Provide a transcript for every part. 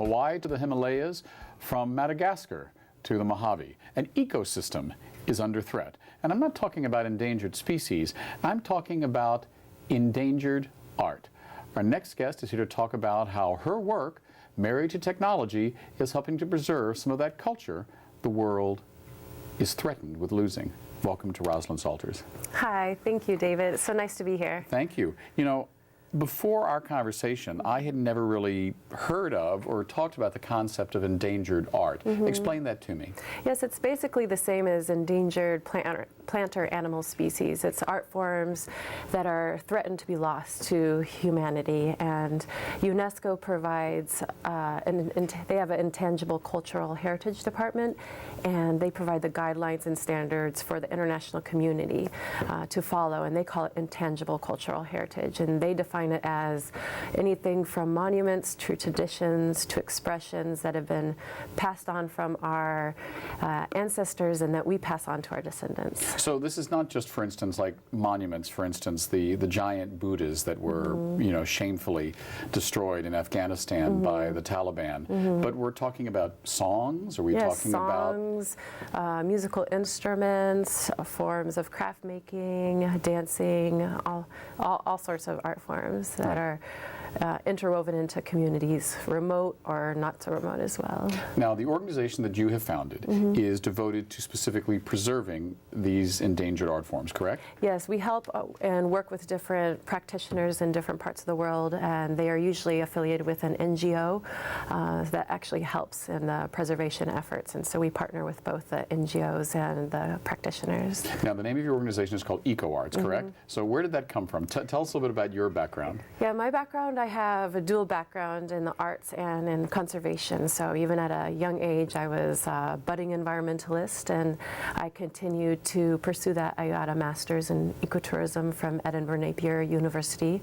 Hawaii to the Himalayas, from Madagascar to the Mojave. An ecosystem is under threat. And I'm not talking about endangered species, I'm talking about endangered art. Our next guest is here to talk about how her work, married to technology, is helping to preserve some of that culture the world is threatened with losing. Welcome to Rosalyn Salters. Hi, thank you, David. It's so nice to be here. Thank you. You know, before our conversation, I had never really heard of or talked about the concept of endangered art. Explain that to me. Yes, it's basically the same as endangered plant or animal species. It's art forms that are threatened to be lost to humanity, and UNESCO provides, they have an intangible cultural heritage department, and they provide the guidelines and standards for the international community to follow, and they call it intangible cultural heritage, and they define it as anything from monuments to traditions to expressions that have been passed on from our ancestors and that we pass on to our descendants. So this is not just, for instance, like monuments, for instance, the giant Buddhas that were, you know, shamefully destroyed in Afghanistan by the Taliban, but we're talking about songs? Are we talking about songs, musical instruments, forms of craft making, dancing, all sorts of art forms that are interwoven into communities, remote or not so remote as well. Now, the organization that you have founded is devoted to specifically preserving these endangered art forms, correct? Yes, we help and work with different practitioners in different parts of the world, and they are usually affiliated with an NGO that actually helps in the preservation efforts, and so we partner with both the NGOs and the practitioners. Now, the name of your organization is called EcoArts, correct? So where did that come from? Tell us a little bit about your background. Yeah, my background, I have a dual background in the arts and in conservation. So even at a young age, I was a budding environmentalist, and I continued to pursue that. I got a master's in ecotourism from Edinburgh Napier University.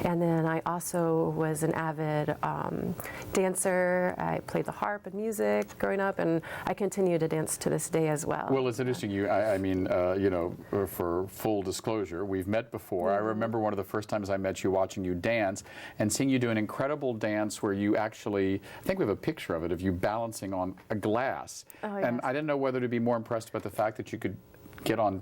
And then I also was an avid dancer. I played the harp and music growing up, and I continue to dance to this day as well. Well, it's interesting. You know, for full disclosure, we've met before. I remember one of the first times I met you watching you dance and seeing you do an incredible dance where you actually, I think we have a picture of it, of you balancing on a glass. Oh, yes. And I didn't know whether to be more impressed about the fact that you could get on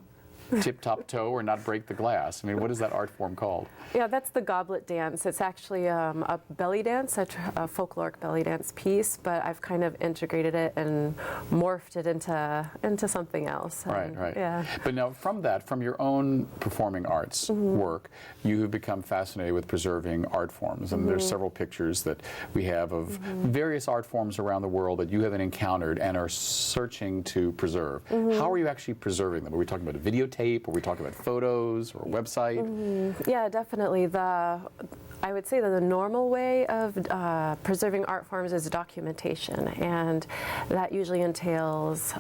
tip-top-toe or not break the glass. I mean, what is that art form called? Yeah, that's the goblet dance. It's actually a belly dance, a folkloric belly dance piece, but I've kind of integrated it and morphed it into something else. Right, right. Yeah. But now from your own performing arts work, you have become fascinated with preserving art forms. And there's several pictures that we have of various art forms around the world that you haven't encountered and are searching to preserve. How are you actually preserving them? Are we talking about a videotape? Are we talking about photos or a website? Yeah, definitely. I would say that the normal way of preserving art forms is documentation, and that usually entails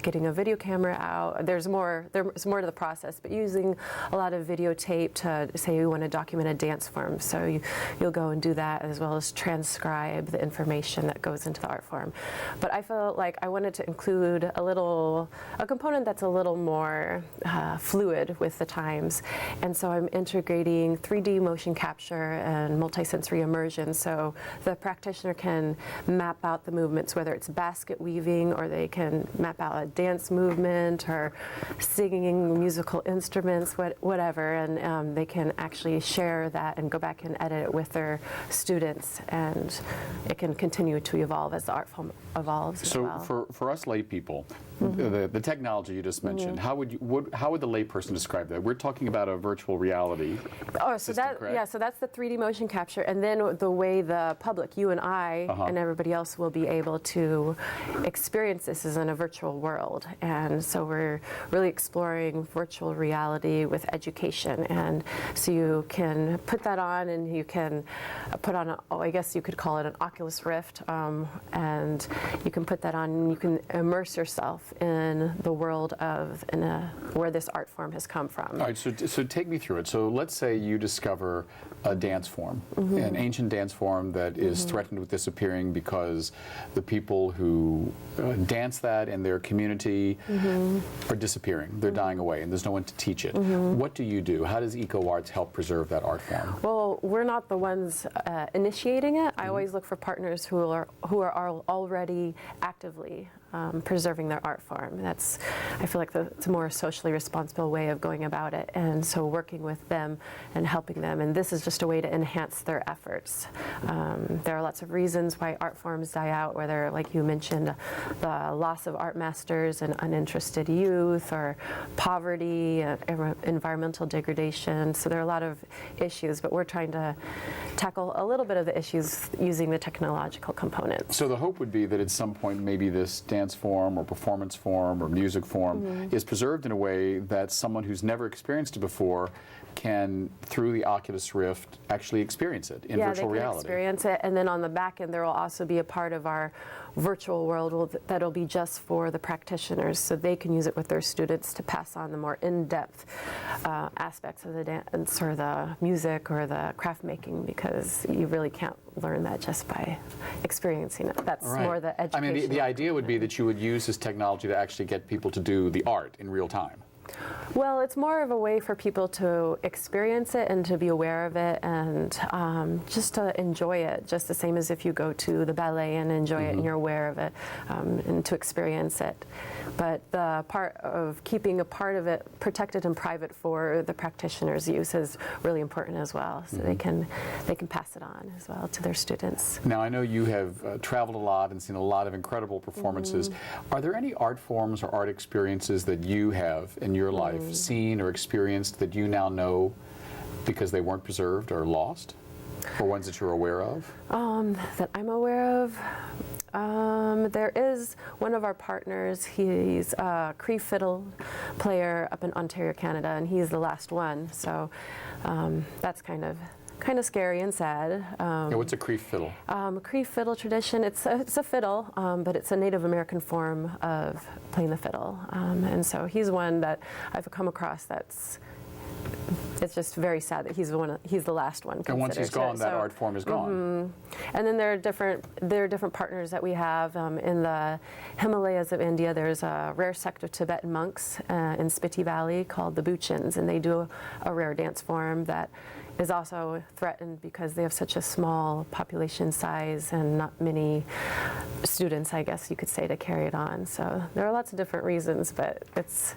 getting a video camera out. There's more to the process, but using a lot of videotape to say you want to document a dance form. So you'll go and do that, as well as transcribe the information that goes into the art form. But I felt like I wanted to include a component that's a little more fluid with the times, and so I'm integrating 3D motion capture and multisensory immersion, so the practitioner can map out the movements, whether it's basket weaving or they can map out a dance movement or singing musical instruments, whatever, and they can actually share that and go back and edit it with their students, and it can continue to evolve as the art form evolves. So as well. for us lay people, the technology you just mentioned, how would the layperson describe that? We're talking about a virtual reality. Oh, so that's the 3D motion capture, and then the way the public, you and I, and everybody else will be able to experience this is in a virtual world. And so we're really exploring virtual reality with education, and so you can put that on, and you can put on, I guess you could call it an Oculus Rift, and you can put that on, and you can immerse yourself in the world of where this art form has come from. All right, so take me through it. So let's say you discover a dance form, an ancient dance form that is threatened with disappearing because the people who dance that in their community are disappearing. They're dying away, and there's no one to teach it. What do you do? How does EcoArts help preserve that art form? Well, we're not the ones initiating it. I always look for partners who are already actively preserving their art form. I feel like it's a more socially responsible way of going about it, and so working with them and helping them, and this is just a way to enhance their efforts. There are lots of reasons why art forms die out, whether, like you mentioned, the loss of art masters and uninterested youth, or poverty, environmental degradation. So there are a lot of issues, but we're trying to tackle a little bit of the issues using the technological components. So the hope would be that at some point maybe this dance form or performance form or music form is preserved in a way that someone who's never experienced it before can, through the Oculus Rift, actually experience it in virtual reality. Yeah, they can experience it, and then on the back end there will also be a part of our virtual world that'll be just for the practitioners, so they can use it with their students to pass on the more in-depth aspects of the dance or the music or the craft making, because you really can't learn that just by experiencing it. That's more the education. I mean, the idea would be that you would use this technology to actually get people to do the art in real time. Well, it's more of a way for people to experience it and to be aware of it, and just to enjoy it, just the same as if you go to the ballet and enjoy it and you're aware of it, and to experience it. But the part of keeping a part of it protected and private for the practitioners' use is really important as well, so they can pass it on as well to their students. Now, I know you have traveled a lot and seen a lot of incredible performances. Are there any art forms or art experiences that you have in your life seen or experienced that you now know because they weren't preserved or lost, or ones that you're aware of? That I'm aware of? There is one of our partners. He's a Cree fiddle player up in Ontario, Canada, and he's the last one. So that's kind of scary and sad. What's a Cree fiddle? Cree fiddle tradition. It's a fiddle, but it's a Native American form of playing the fiddle. And so he's one that I've come across it's just very sad that he's the last one. And once he's gone, that art form is gone. And then there are different partners that we have in the Himalayas of India. There's a rare sect of Tibetan monks in Spiti Valley called the Buchins, and they do a rare dance form that is also threatened because they have such a small population size and not many students, I guess you could say, to carry it on. So there are lots of different reasons, but it's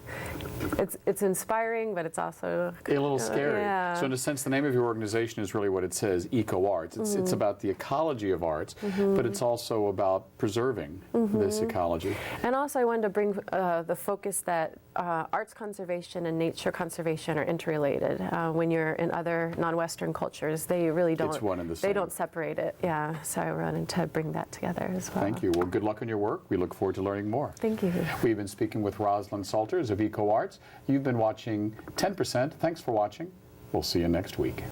inspiring, but it's also a little scary. Yeah. So in a sense, the name of your organization is really what it says, EcoArts. It's about the ecology of arts, but it's also about preserving this ecology. And also I wanted to bring the focus that arts conservation and nature conservation are interrelated. When you're in other non-Western cultures, they really don't. It's one and the same. They don't separate it. Yeah. So I wanted to bring that together as well. Thank you. Well, good luck on your work. We look forward to learning more. Thank you. We've been speaking with Rosalyn Salters of EcoArts. You've been watching 10%. Thanks for watching. We'll see you next week.